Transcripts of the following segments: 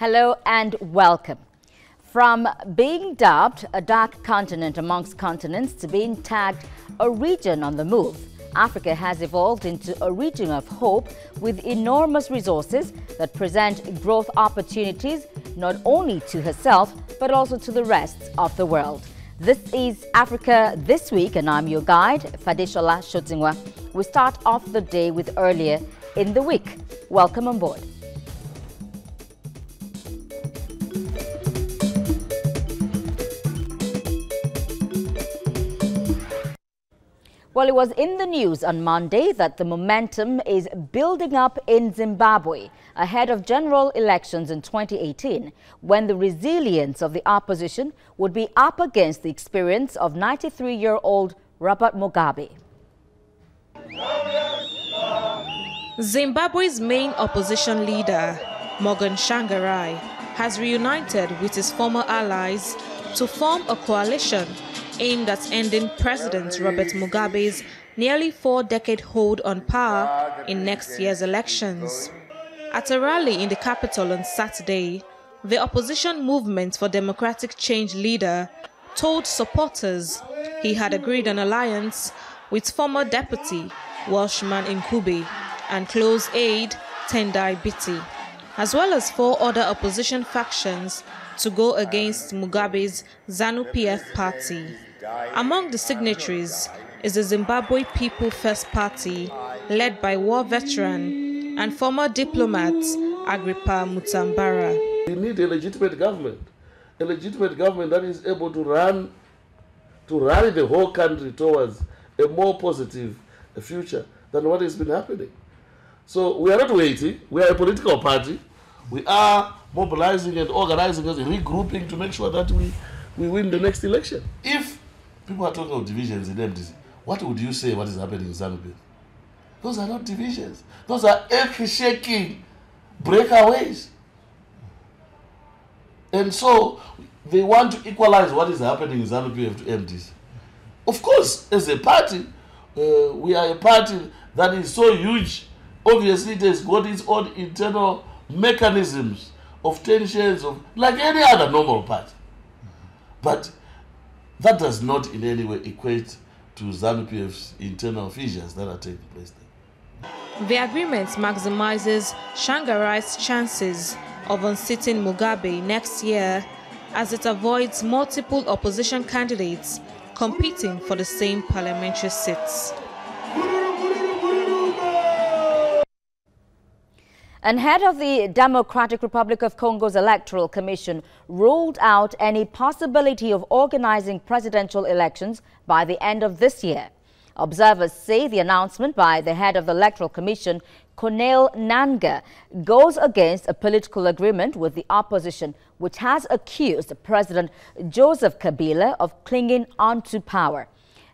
Hello and welcome. From being dubbed a dark continent amongst continents to being tagged a region on the move, Africa has evolved into a region of hope with enormous resources that present growth opportunities not only to herself but also to the rest of the world. This is Africa This Week and I'm your guide, Fadishola Shotingwa. We start off the day with earlier in the week. Welcome on board. Well, it was in the news on Monday that the momentum is building up in Zimbabwe ahead of general elections in 2018, when the resilience of the opposition would be up against the experience of 93-year-old Robert Mugabe. Zimbabwe's main opposition leader, Morgan Tsvangirai, has reunited with his former allies to form a coalition aimed at ending President Robert Mugabe's nearly four-decade hold on power in next year's elections. At a rally in the capital on Saturday, the opposition Movement for Democratic Change leader told supporters he had agreed an alliance with former deputy Welshman Ncube and close aide Tendai Biti, as well as four other opposition factions to go against Mugabe's ZANU-PF party. Among the signatories is the Zimbabwe People First Party, led by war veteran and former diplomat Agrippa Mutambara. We need a legitimate government that is able to rally the whole country towards a more positive future than what has been happening. So we are not waiting. We are a political party. We are mobilizing and organizing and regrouping to make sure that we win the next election. If people are talking of divisions in MDC, what would you say what is happening in ZANU-PF? Those are not divisions. Those are earth-shaking breakaways. And so they want to equalize what is happening in ZANU-PF to MDC. Of course, as a party, we are a party that is so huge. Obviously, it has got its own internal mechanisms of tensions, like any other normal party. But that does not in any way equate to ZANU-PF's internal fissures that are taking place there. The agreement maximizes Tsvangirai's chances of unseating Mugabe next year as it avoids multiple opposition candidates competing for the same parliamentary seats. And head of the Democratic Republic of Congo's Electoral Commission ruled out any possibility of organizing presidential elections by the end of this year. Observers say the announcement by the head of the Electoral Commission, Corneille Nangaa, goes against a political agreement with the opposition, which has accused President Joseph Kabila of clinging onto power.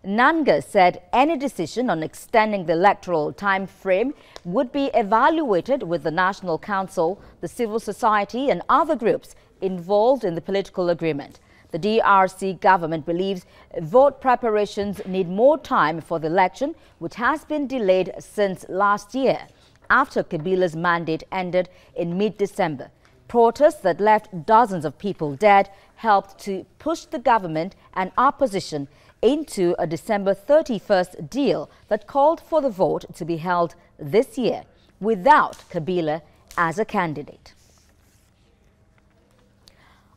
Nangaa said any decision on extending the electoral time frame would be evaluated with the National Council, the civil society and other groups involved in the political agreement. The DRC government believes vote preparations need more time for the election, which has been delayed since last year, after Kabila's mandate ended in mid-December. Protests that left dozens of people dead helped to push the government and opposition into a December 31st deal that called for the vote to be held this year without Kabila as a candidate.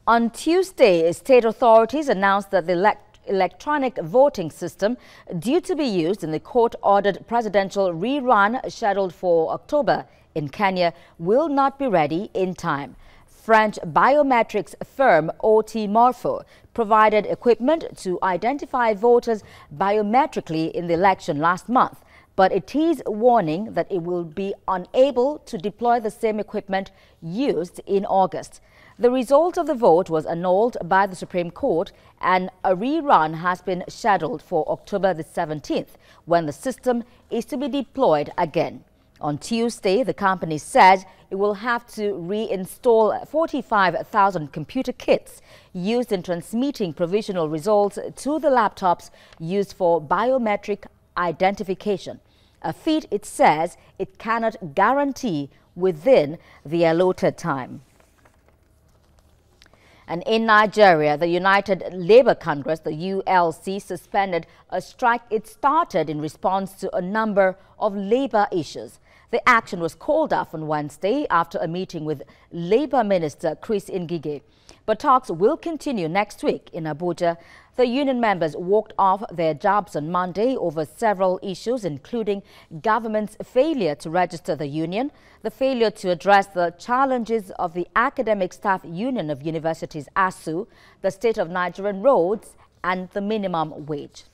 On Tuesday, state authorities announced that the electronic voting system due to be used in the court-ordered presidential rerun scheduled for October in Kenya will not be ready in time. French biometrics firm OT Morpho provided equipment to identify voters biometrically in the election last month, but it is warning that it will be unable to deploy the same equipment used in August. The result of the vote was annulled by the Supreme Court, and a rerun has been scheduled for October the 17th, when the system is to be deployed again. On Tuesday, the company said it will have to reinstall 45,000 computer kits used in transmitting provisional results to the laptops used for biometric identification, a feat it says it cannot guarantee within the allotted time. And in Nigeria, the United Labour Congress, the ULC, suspended a strike it started in response to a number of labour issues. The action was called off on Wednesday after a meeting with Labour Minister Chris Ngige. But talks will continue next week in Abuja. The union members walked off their jobs on Monday over several issues, including government's failure to register the union, the failure to address the challenges of the Academic Staff Union of Universities, ASU, the state of Nigerian roads, and the minimum wage.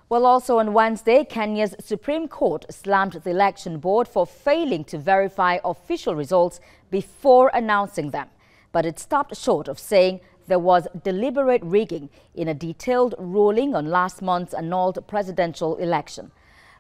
Well, also on Wednesday, Kenya's Supreme Court slammed the election board for failing to verify official results before announcing them. But it stopped short of saying there was deliberate rigging in a detailed ruling on last month's annulled presidential election.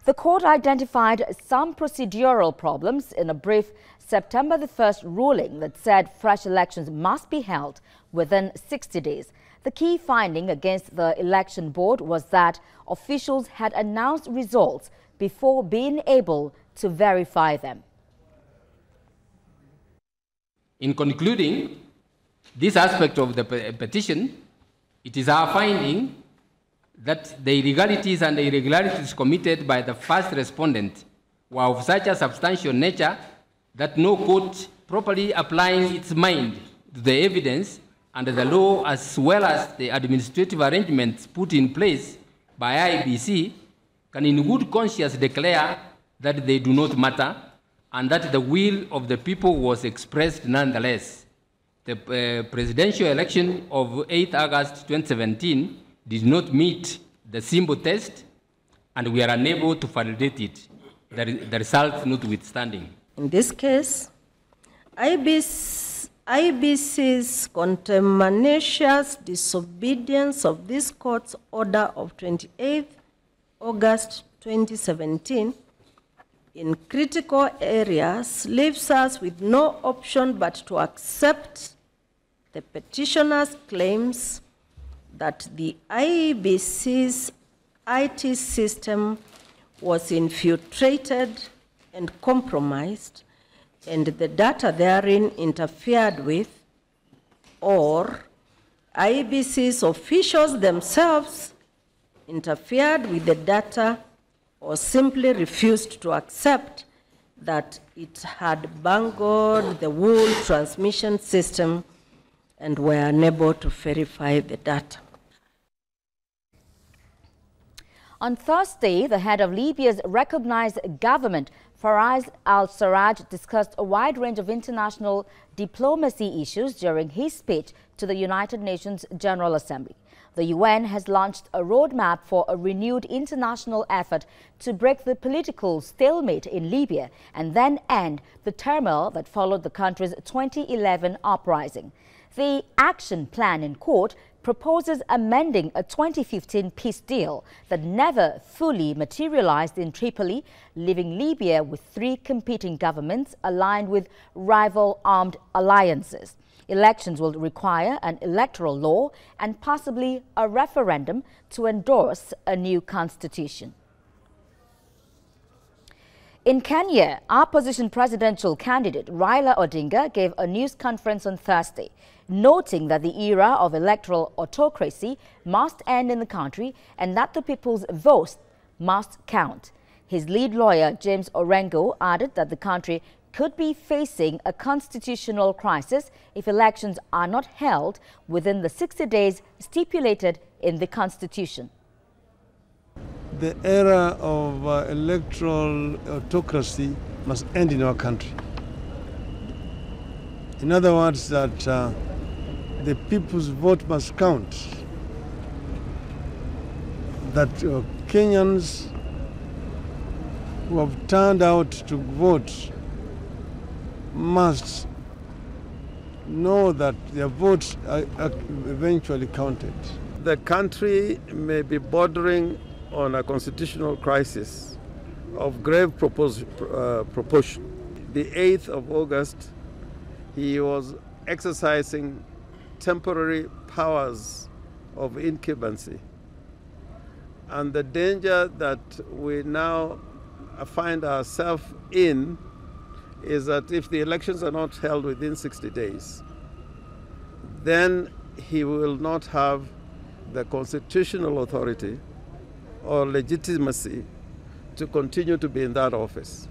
The court identified some procedural problems in a brief September the 1st ruling that said fresh elections must be held within 60 days. The key finding against the election board was that officials had announced results before being able to verify them. In concluding this aspect of the petition, it is our finding that the illegalities and irregularities committed by the first respondent were of such a substantial nature that no court properly applying its mind to the evidence and the law as well as the administrative arrangements put in place by IEBC can in good conscience declare that they do not matter and that the will of the people was expressed nonetheless. The presidential election of 8 August 2017 did not meet the symbol test and we are unable to validate it, the results notwithstanding. In this case, IEBC's contumacious disobedience of this court's order of 28 August 2017 in critical areas leaves us with no option but to accept the petitioner's claims that the IEBC's IT system was infiltrated and compromised and the data therein interfered with, or IEBC's officials themselves interfered with the data or simply refused to accept that it had bungled the whole transmission system and were unable to verify the data. On Thursday, the head of Libya's recognized government, Fayez al-Sarraj, discussed a wide range of international diplomacy issues during his speech to the United Nations General Assembly. The UN has launched a roadmap for a renewed international effort to break the political stalemate in Libya and then end the turmoil that followed the country's 2011 uprising. The action plan in court proposes amending a 2015 peace deal that never fully materialized in Tripoli, leaving Libya with 3 competing governments aligned with rival armed alliances. Elections will require an electoral law and possibly a referendum to endorse a new constitution. In Kenya, opposition presidential candidate Raila Odinga gave a news conference on Thursday, noting that the era of electoral autocracy must end in the country and that the people's votes must count. His lead lawyer, James Orengo, added that the country could be facing a constitutional crisis if elections are not held within the 60 days stipulated in the Constitution. The era of electoral autocracy must end in our country. In other words, that the people's vote must count. That Kenyans who have turned out to vote must know that their votes are eventually counted. The country may be bordering on a constitutional crisis of grave proportion. The 8th of August, he was exercising temporary powers of incumbency. And the danger that we now find ourselves in is that if the elections are not held within 60 days, then he will not have the constitutional authority or legitimacy to continue to be in that office.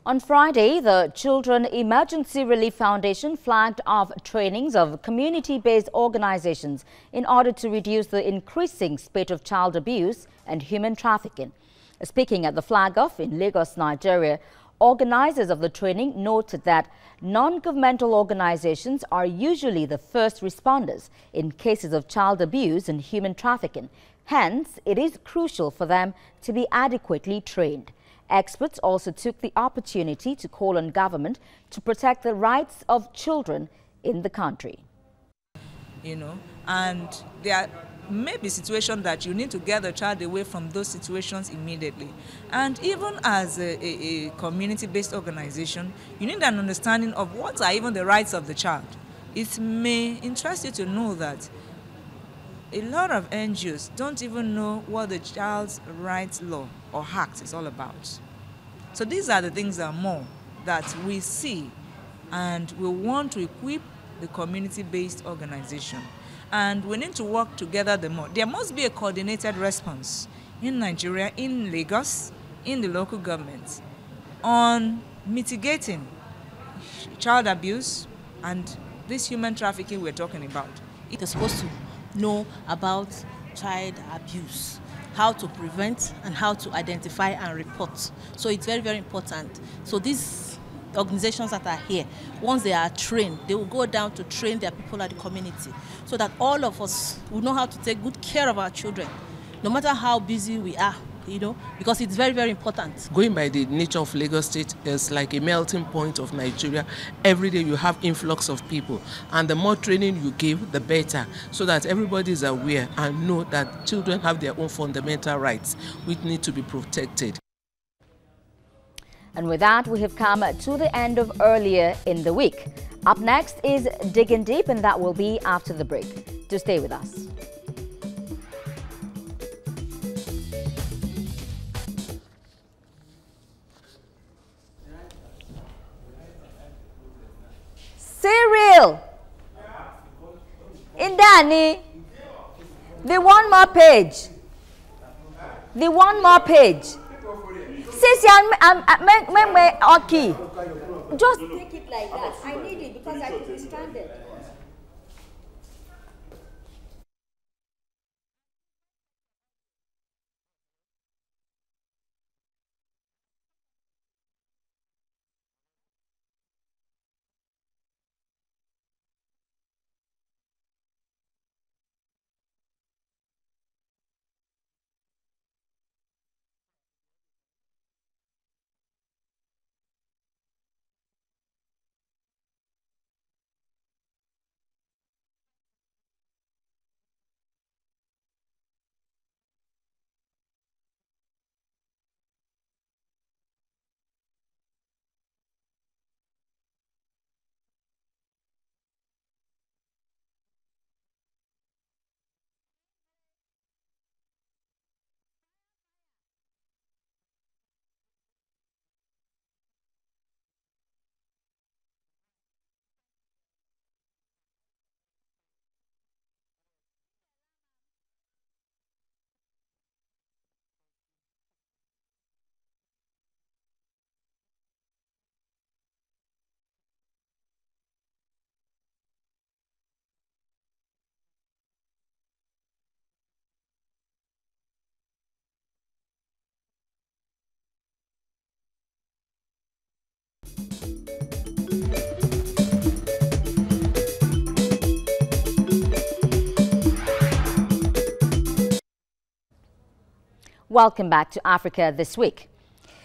On Friday, the Children Emergency Relief Foundation flagged off trainings of community-based organizations in order to reduce the increasing spate of child abuse and human trafficking. Speaking at the flag-off in Lagos, Nigeria, organizers of the training noted that non-governmental organizations are usually the first responders in cases of child abuse and human trafficking. Hence, it is crucial for them to be adequately trained. Experts also took the opportunity to call on government to protect the rights of children in the country. And there may be situations that you need to get the child away from those situations immediately. And even as a community-based organization, you need an understanding of what are even the rights of the child. It may interest you to know that a lot of NGOs don't even know what the Child's Rights Law or Act is all about. So these are the things and more that we see, and we want to equip the community-based organization. And we need to work together the more. There must be a coordinated response in Nigeria, in Lagos, in the local governments, on mitigating child abuse and this human trafficking we're talking about. They're supposed to know about child abuse, how to prevent and how to identify and report. So it's very, very important. So these organizations that are here, once they are trained, they will go down to train their people at the community so that all of us will know how to take good care of our children, no matter how busy we are, because it's very, very important. Going by the nature of Lagos State, is like a melting point of Nigeria. Every day you have influx of people, and the more training you give, the better, so that everybody is aware and know that children have their own fundamental rights, which need to be protected. And with that, we have come to the end of Earlier in the Week. Up next is Digging Deep, and that will be after the break. Do stay with us. Cyril! Indani! The one more page. The one more page. Sis, okay. Just take it like that. I need it because I could be stranded. Welcome back to Africa This Week.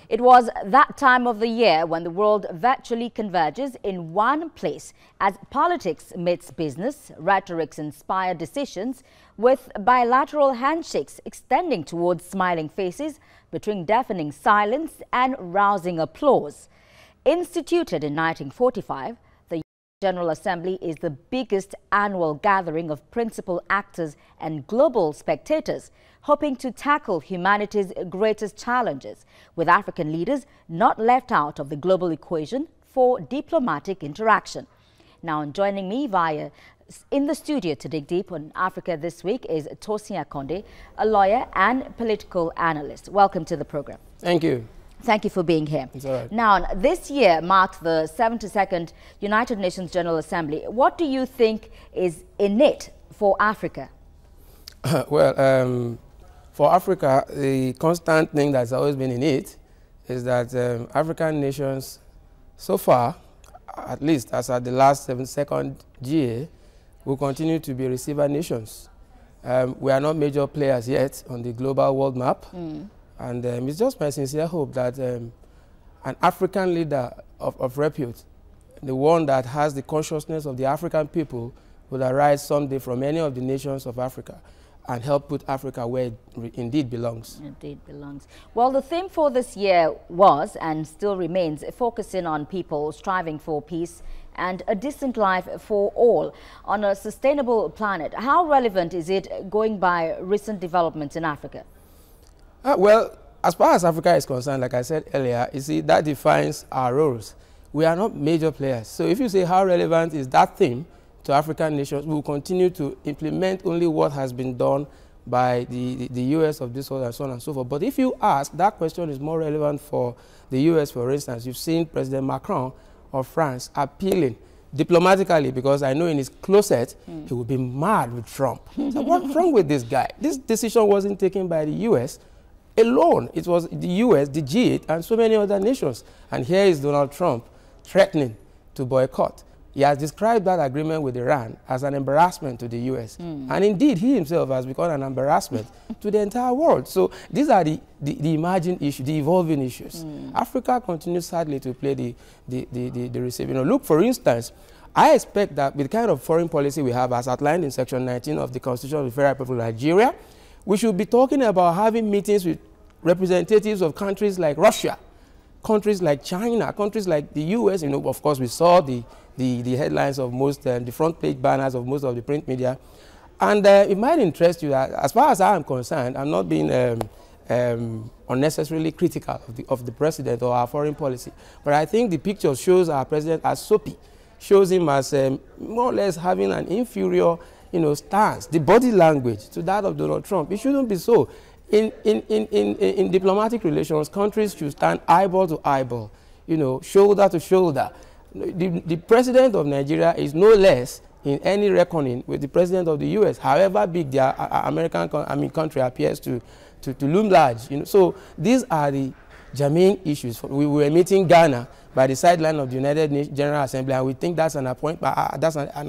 It was that time of the year when the world virtually converges in one place as politics meets business, rhetorics inspire decisions, with bilateral handshakes extending towards smiling faces between deafening silence and rousing applause. Instituted in 1945, General Assembly is the biggest annual gathering of principal actors and global spectators, hoping to tackle humanity's greatest challenges, with African leaders not left out of the global equation for diplomatic interaction. Now, joining me in the studio to dig deep on Africa this week is Tosin Akonde, a lawyer and political analyst. Welcome to the program. Thank you. Thank you for being here. It's all right. Now, this year marked the 72nd United Nations General Assembly. What do you think is in it for Africa? Well, for Africa, the constant thing that's always been in it is that African nations, so far, at least as at the last 72nd GA, will continue to be receiver nations. We are not major players yet on the global world map. And it's just my sincere hope that an African leader of repute, the one that has the consciousness of the African people, will arise someday from any of the nations of Africa and help put Africa where it indeed belongs. Indeed belongs. Well, the theme for this year was and still remains focusing on people striving for peace and a decent life for all on a sustainable planet. How relevant is it going by recent developments in Africa? Well, as far as Africa is concerned, like I said earlier, you see, that defines our roles. We are not major players. So if you say how relevant is that theme to African nations, we will continue to implement only what has been done by the US of this world and so on and so forth. But if you ask, that question is more relevant for the US, for instance. You've seen President Macron of France appealing diplomatically, because I know in his closet he would be mad with Trump. So what's wrong with this guy? This decision wasn't taken by the US alone. It was the US, the G8, and so many other nations. And here is Donald Trump threatening to boycott. He has described that agreement with Iran as an embarrassment to the US. And indeed, he himself has become an embarrassment to the entire world. So these are the emerging issues, the evolving issues. Africa continues sadly to play the receiver. You know, look, for instance, I expect that with the kind of foreign policy we have as outlined in Section 19 of the Constitution of the Federal Republic of Nigeria, we should be talking about having meetings with representatives of countries like Russia, countries like China, countries like the US. You know, of course, we saw the headlines of most, the front page banners of most of the print media. And it might interest you that, as far as I am concerned, I'm not being unnecessarily critical of the president or our foreign policy. But I think the picture shows our president as soapy, shows him as more or less having an inferior, you know, stance, the body language to that of Donald Trump. It shouldn't be so. In diplomatic relations, countries should stand eyeball to eyeball, you know, shoulder to shoulder. The president of Nigeria is no less in any reckoning with the president of the US, however big their country appears to loom large. You know, so these are the germane issues. We were meeting Ghana by the sideline of the United Nations General Assembly, and we think that's an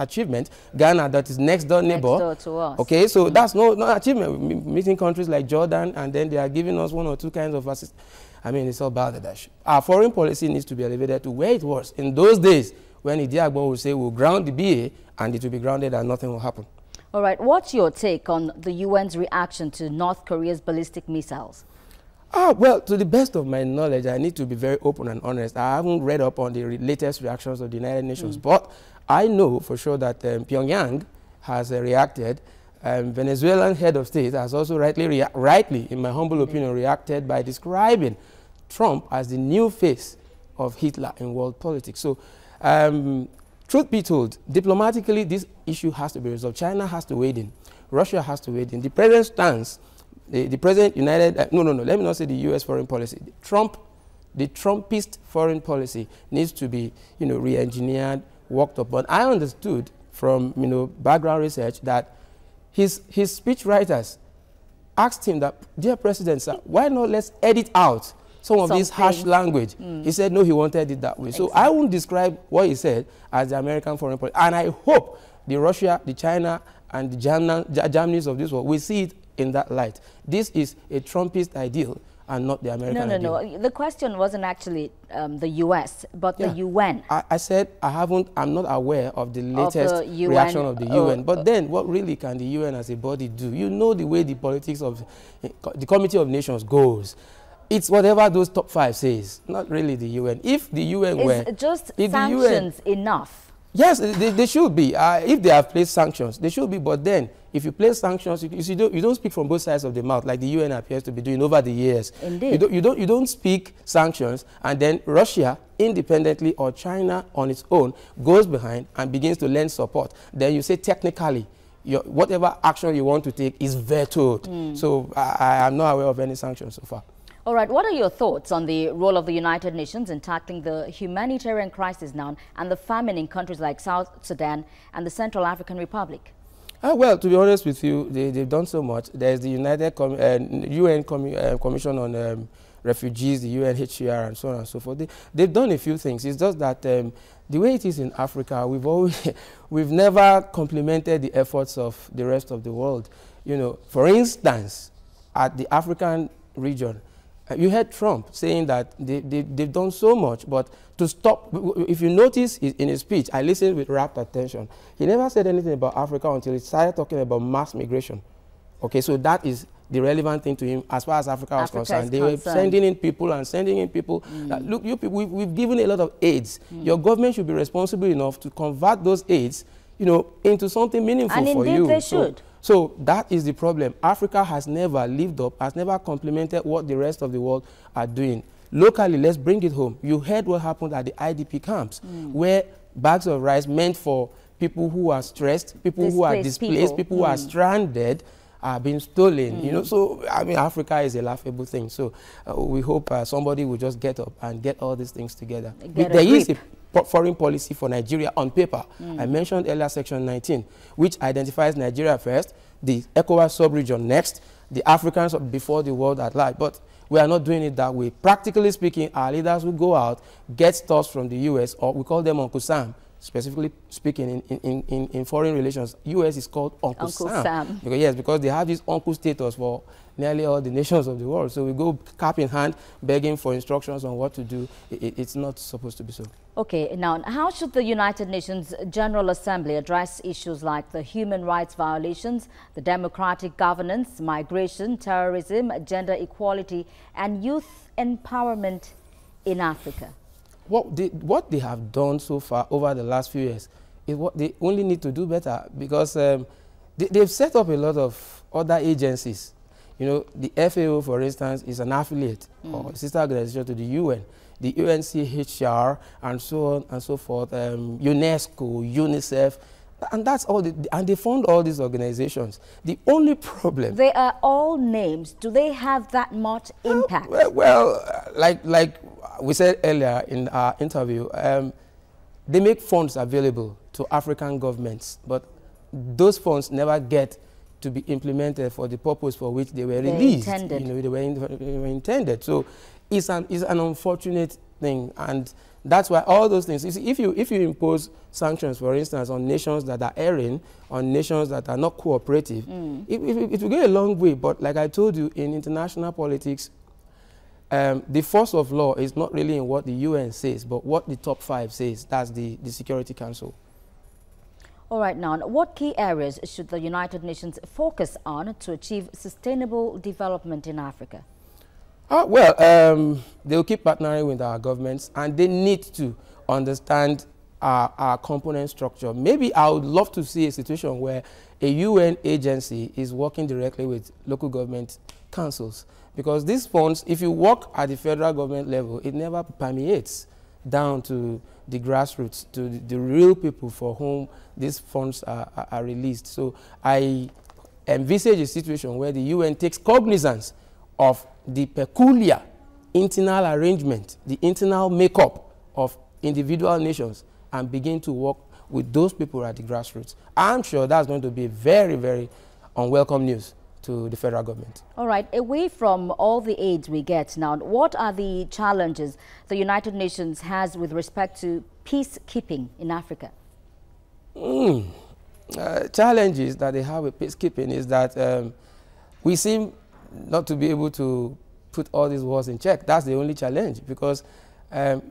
achievement. Ghana, that is next door neighbor. Next door to us. Okay, so that's no achievement. We're meeting countries like Jordan, and then they are giving us one or two kinds of assistance. I mean, it's all Bangladesh. Our foreign policy needs to be elevated to where it was in those days when Idi Agbon would say we'll ground the BA, and it will be grounded and nothing will happen. All right, what's your take on the UN's reaction to North Korea's ballistic missiles? Well, to the best of my knowledge, I need to be very open and honest. I haven't read up on the latest reactions of the United Nations, but I know for sure that Pyongyang has reacted. Venezuelan head of state has also rightly, in my humble opinion, reacted by describing Trump as the new face of Hitler in world politics. So, truth be told, diplomatically, this issue has to be resolved. China has to wade in. Russia has to wade in. The present stance, the present United, let me not say the US foreign policy. The Trumpist foreign policy needs to be, you know, re-engineered, worked upon. I understood from, you know, background research that his speech writers asked him that, dear President, sir, why not let's edit out some of this harsh language? He said, no, he wanted it that way. Exactly. So I won't describe what he said as the American foreign policy. And I hope the Russia, the China, and the Germanys of this world will see it in that light. This is a Trumpist ideal and not the American ideal. No. The question wasn't actually the US, but the UN. I said I'm not aware of the latest reaction of the UN. But then what really can the UN as a body do? You know the way the politics of the Committee of Nations goes. It's whatever those top 5 says, not really the UN. If the UN were... Is just sanctions enough Yes, they should be. If they have placed sanctions, they should be. But then, if you place sanctions, you don't speak from both sides of the mouth like the UN appears to be doing over the years. Indeed. You don't speak sanctions, and then Russia independently or China on its own goes behind and begins to lend support. Then you say technically, whatever action you want to take is vetoed. So I am not aware of any sanctions so far. All right, what are your thoughts on the role of the United Nations in tackling the humanitarian crisis now and the famine in countries like South Sudan and the Central African Republic? Well, to be honest with you, they've done so much. There's the UN Commission on Refugees, the UNHCR, and so on and so forth. They've done a few things. It's just that the way it is in Africa, we've never complimented the efforts of the rest of the world. You know, for instance, at the African region, you heard Trump saying that they've done so much, but to stop, if you notice in his speech, I listened with rapt attention. He never said anything about Africa until he started talking about mass migration. Okay, so that is the relevant thing to him as far as Africa was concerned. They were sending in people and sending in people. Look, you people, we've given a lot of aids. Your government should be responsible enough to convert those aids, you know, into something meaningful for you. And indeed they should. So that is the problem. Africa has never lived up, has never complemented what the rest of the world are doing. Locally, let's bring it home. You heard what happened at the IDP camps, where bags of rice meant for people who are stressed, people who are displaced, people who are stranded, are being stolen. You know, so I mean, Africa is a laughable thing. So we hope somebody will just get up and get all these things together. There is a foreign policy for Nigeria on paper. I mentioned earlier section 19, which identifies Nigeria first, the ECOWAS sub-region next, the Africans before the world at large. But we are not doing it that way. Practically speaking, our leaders will go out, get stuff from the US, or we call them Uncle Sam. Specifically speaking, in foreign relations, US is called Uncle Sam. Because they have this uncle status for nearly all the nations of the world. So we go cap in hand, begging for instructions on what to do. It's not supposed to be so. Okay, now how should the United Nations General Assembly address issues like the human rights violations, the democratic governance, migration, terrorism, gender equality, and youth empowerment in Africa? What they have done so far over the last few years is what they only need to do better, because they've set up a lot of other agencies. You know, the FAO, for instance, is an affiliate or sister organization to the UN, the UNCHR, and so on and so forth, UNESCO, UNICEF, and that's all. And they fund all these organizations. The only problem... They are all names. Do they have that much impact? Like we said earlier in our interview, they make funds available to African governments, but those funds never get to be implemented for the purpose for which they were released. Intended. You know, they were intended. So it's an unfortunate thing, and that's why all those things. You see, if you impose sanctions, for instance, on nations that are erring, on nations that are not cooperative, it will go a long way. But like I told you, in international politics, the force of law is not really in what the UN says, but what the top 5 says. That's the Security Council. All right, now, what key areas should the United Nations focus on to achieve sustainable development in Africa? They'll keep partnering with our governments, and they need to understand our component structure. Maybe I would love to see a situation where a UN agency is working directly with local government councils, because these funds, if you work at the federal government level, it never permeates down to the grassroots, to the real people for whom these funds are released. So I envisage a situation where the UN takes cognizance of the peculiar internal arrangement, the internal makeup of individual nations, and begin to work with those people at the grassroots. I'm sure that's going to be very, very unwelcome news to the federal government. All right, away from all the aids we get now, what are the challenges the United Nations has with respect to peacekeeping in Africa? Challenges that they have with peacekeeping is that we seem not to be able to put all these wars in check. That's the only challenge, because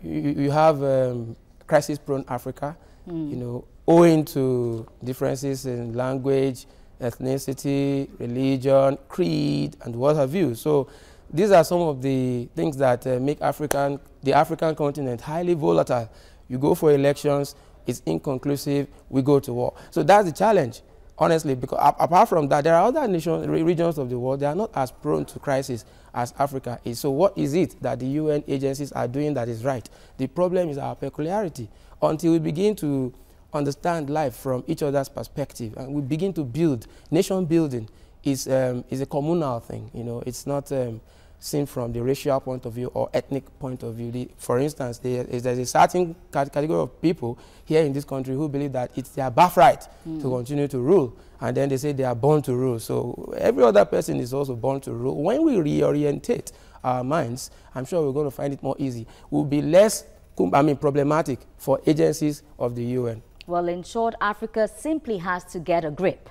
you have crisis-prone Africa, you know, owing to differences in language, ethnicity, religion, creed, and what have you. So these are some of the things that make the African continent highly volatile. You go for elections, it's inconclusive, we go to war. So that's the challenge, honestly, because apart from that, there are other regions of the world that are not as prone to crisis as Africa is. So what is it that the UN agencies are doing that is right? The problem is our peculiarity. Until we begin to understand life from each other's perspective and we begin to build, nation building is a communal thing. You know, it's not seen from the racial point of view or ethnic point of view. For instance, there's a certain category of people here in this country who believe that it's their birthright to continue to rule, and then they say they are born to rule. So every other person is also born to rule. When we reorientate our minds, I'm sure we're going to find it more easy. We'll be less problematic for agencies of the UN. Well, in short, Africa simply has to get a grip.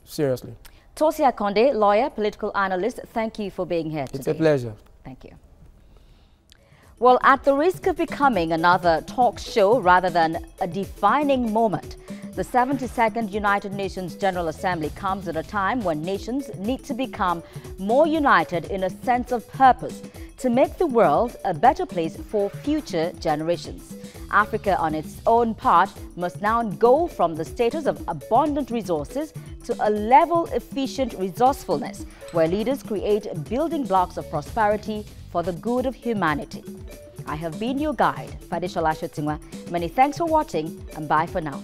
Seriously. Tosia Konde, lawyer, political analyst, thank you for being here today. It's a pleasure. Thank you. Well, at the risk of becoming another talk show rather than a defining moment, the 72nd United Nations General Assembly comes at a time when nations need to become more united in a sense of purpose to make the world a better place for future generations. Africa, on its own part, must now go from the status of abundant resources to a level efficient resourcefulness, where leaders create building blocks of prosperity for the good of humanity. I have been your guide, Fadisha Lashotingwa. Many thanks for watching, and bye for now.